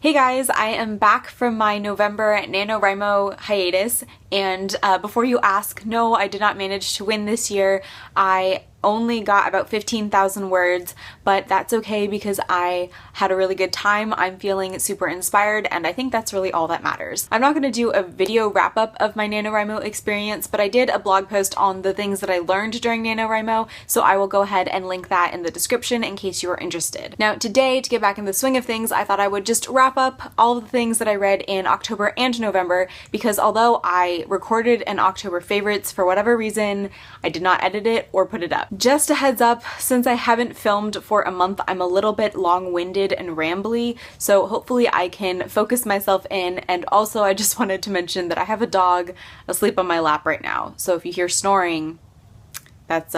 Hey guys, I am back from my November NaNoWriMo hiatus, and before you ask, no, I did not manage to win this year. I only got about 15,000 words, but that's okay because I had a really good time. I'm feeling super inspired, and I think that's really all that matters. I'm not going to do a video wrap-up of my NaNoWriMo experience, but I did a blog post on the things that I learned during NaNoWriMo, so I will go ahead and link that in the description in case you are interested. Now today, to get back in the swing of things, I thought I would just wrap up all of the things that I read in October and November, because although I recorded an October favorites, for whatever reason, I did not edit it or put it up. Just a heads up, since I haven't filmed for a month, I'm a little bit long-winded and rambly, so hopefully I can focus myself in. And also I just wanted to mention that I have a dog asleep on my lap right now, so if you hear snoring, that's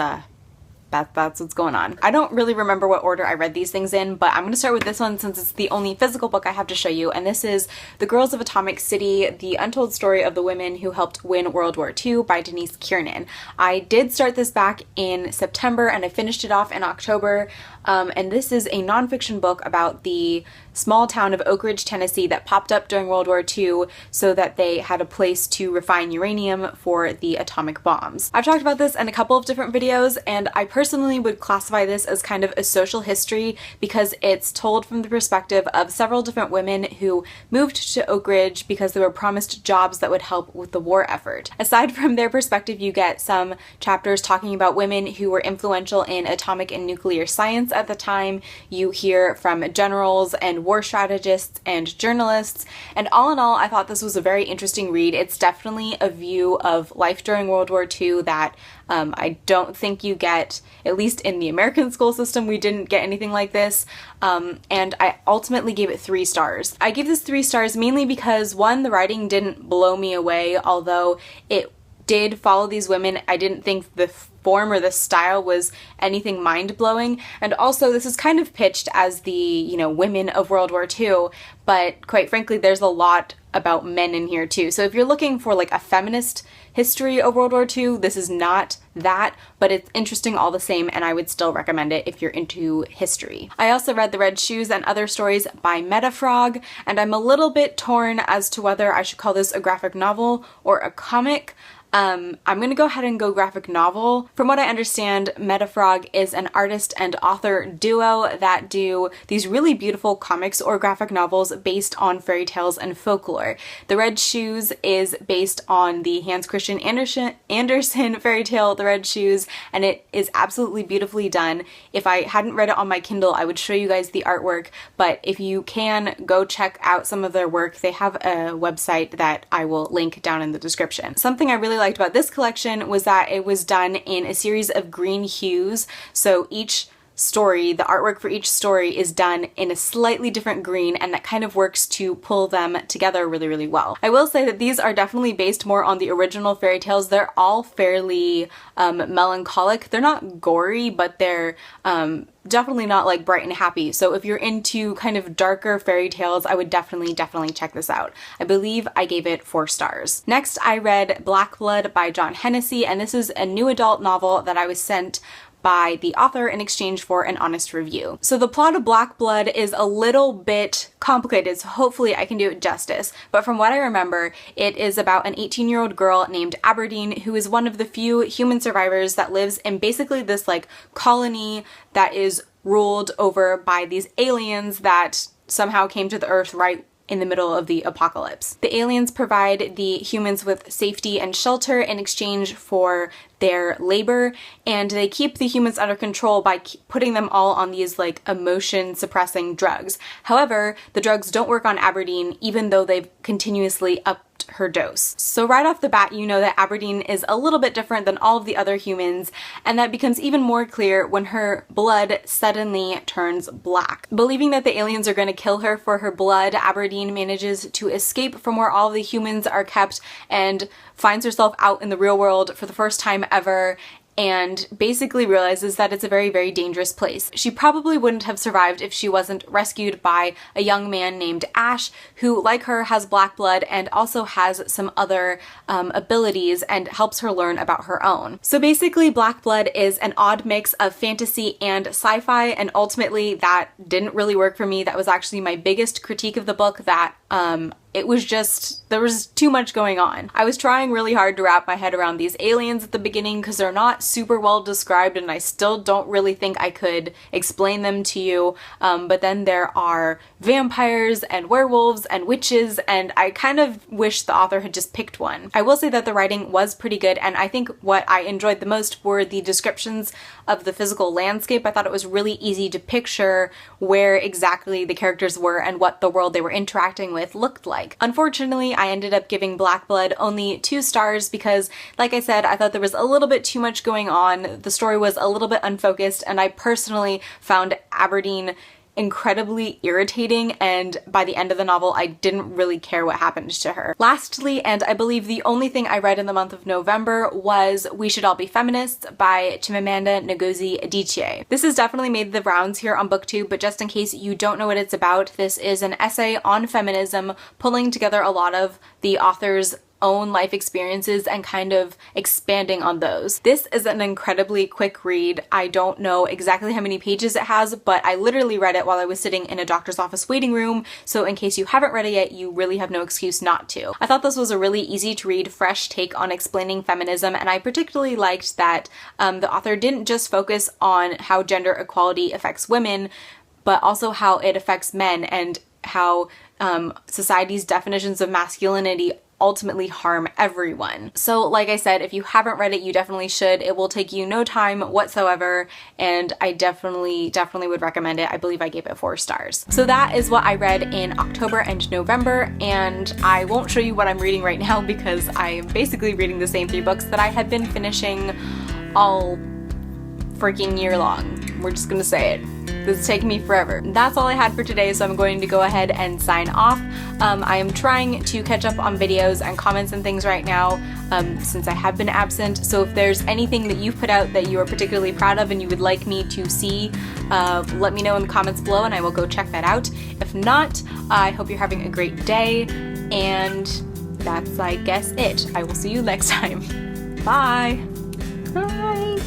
what's going on. I don't really remember what order I read these things in, but I'm going to start with this one since it's the only physical book I have to show you, and this is The Girls of Atomic City, The Untold Story of the Women Who Helped Win World War II by Denise Kiernan. I did start this back in September and I finished it off in October, and this is a nonfiction book about the small town of Oak Ridge, Tennessee that popped up during World War II so that they had a place to refine uranium for the atomic bombs. I've talked about this in a couple of different videos, and I personally would classify this as kind of a social history because it's told from the perspective of several different women who moved to Oak Ridge because they were promised jobs that would help with the war effort. Aside from their perspective, you get some chapters talking about women who were influential in atomic and nuclear science at the time. You hear from generals and war strategists and journalists, and all in all, I thought this was a very interesting read. It's definitely a view of life during World War II that I don't think you get, at least in the American school system, we didn't get anything like this, and I ultimately gave it 3 stars. I gave this 3 stars mainly because, one, the writing didn't blow me away, although it did follow these women. I didn't think the form or the style was anything mind-blowing, and also this is kind of pitched as the, you know, women of World War II, but quite frankly there's a lot about men in here too. So if you're looking for like a feminist history of World War II, this is not that, but it's interesting all the same, and I would still recommend it if you're into history. I also read The Red Shoes and Other Stories by Metafrog, and I'm a little bit torn as to whether I should call this a graphic novel or a comic. I'm gonna go ahead and go graphic novel. From what I understand, Metafrog is an artist and author duo that do these really beautiful comics or graphic novels based on fairy tales and folklore. The Red Shoes is based on the Hans Christian Andersen fairy tale, The Red Shoes, and it is absolutely beautifully done. If I hadn't read it on my Kindle, I would show you guys the artwork, but if you can, go check out some of their work. They have a website that I will link down in the description. Something I really liked about this collection was that it was done in a series of green hues, so each story, the artwork for each story is done in a slightly different green, and that kind of works to pull them together really, really well. I will say that these are definitely based more on the original fairy tales. They're all fairly melancholic. They're not gory, but they're definitely not like bright and happy. So if you're into kind of darker fairy tales, I would definitely check this out. I believe I gave it 4 stars. Next, I read Black Blood by John Hennessy, and this is a new adult novel that I was sent by the author in exchange for an honest review. So the plot of Black Blood is a little bit complicated, so hopefully I can do it justice. But from what I remember, it is about an 18-year-old girl named Aberdeen who is one of the few human survivors that lives in basically this like colony that is ruled over by these aliens that somehow came to the Earth right in the middle of the apocalypse. The aliens provide the humans with safety and shelter in exchange for their labor, and they keep the humans under control by putting them all on these like emotion suppressing drugs. However, the drugs don't work on Aberdeen even though they've continuously upped her dose. So right off the bat, you know that Aberdeen is a little bit different than all of the other humans, and that becomes even more clear when her blood suddenly turns black. Believing that the aliens are going to kill her for her blood, Aberdeen manages to escape from where all the humans are kept and finds herself out in the real world for the first time ever, and basically realizes that it's a very, very dangerous place. She probably wouldn't have survived if she wasn't rescued by a young man named Ash, who, like her, has black blood and also has some other abilities and helps her learn about her own. So basically, Black Blood is an odd mix of fantasy and sci-fi, and ultimately that didn't really work for me. That was actually my biggest critique of the book, that it was just, there was too much going on. I was trying really hard to wrap my head around these aliens at the beginning because they're not super well described, and I still don't really think I could explain them to you. But then there are vampires and werewolves and witches, and I kind of wish the author had just picked one. I will say that the writing was pretty good, and I think what I enjoyed the most were the descriptions of the physical landscape. I thought it was really easy to picture where exactly the characters were and what the world they were interacting with looked like. Unfortunately, I ended up giving Black Blood only 2 stars because, like I said, I thought there was a little bit too much going on. The story was a little bit unfocused, and I personally found Aberdeen incredibly irritating, and by the end of the novel I didn't really care what happened to her. Lastly, and I believe the only thing I read in the month of November, was We Should All Be Feminists by Chimamanda Ngozi Adichie. This has definitely made the rounds here on BookTube, but just in case you don't know what it's about, this is an essay on feminism, pulling together a lot of the author's own life experiences and kind of expanding on those. This is an incredibly quick read. I don't know exactly how many pages it has, but I literally read it while I was sitting in a doctor's office waiting room, so in case you haven't read it yet, you really have no excuse not to. I thought this was a really easy to read, fresh take on explaining feminism, and I particularly liked that the author didn't just focus on how gender equality affects women, but also how it affects men, and how society's definitions of masculinity ultimately harm everyone. So like I said, if you haven't read it, you definitely should. It will take you no time whatsoever, and I definitely would recommend it. I believe I gave it 4 stars. So that is what I read in October and November, and I won't show you what I'm reading right now because I am basically reading the same 3 books that I had been finishing all freaking year long. We're just gonna say it. This is taking me forever. That's all I had for today, so I'm going to go ahead and sign off. I am trying to catch up on videos and comments and things right now, since I have been absent, so if there's anything that you've put out that you are particularly proud of and you would like me to see, let me know in the comments below and I will go check that out. If not, I hope you're having a great day, and that's, I guess, it. I will see you next time. Bye! Bye!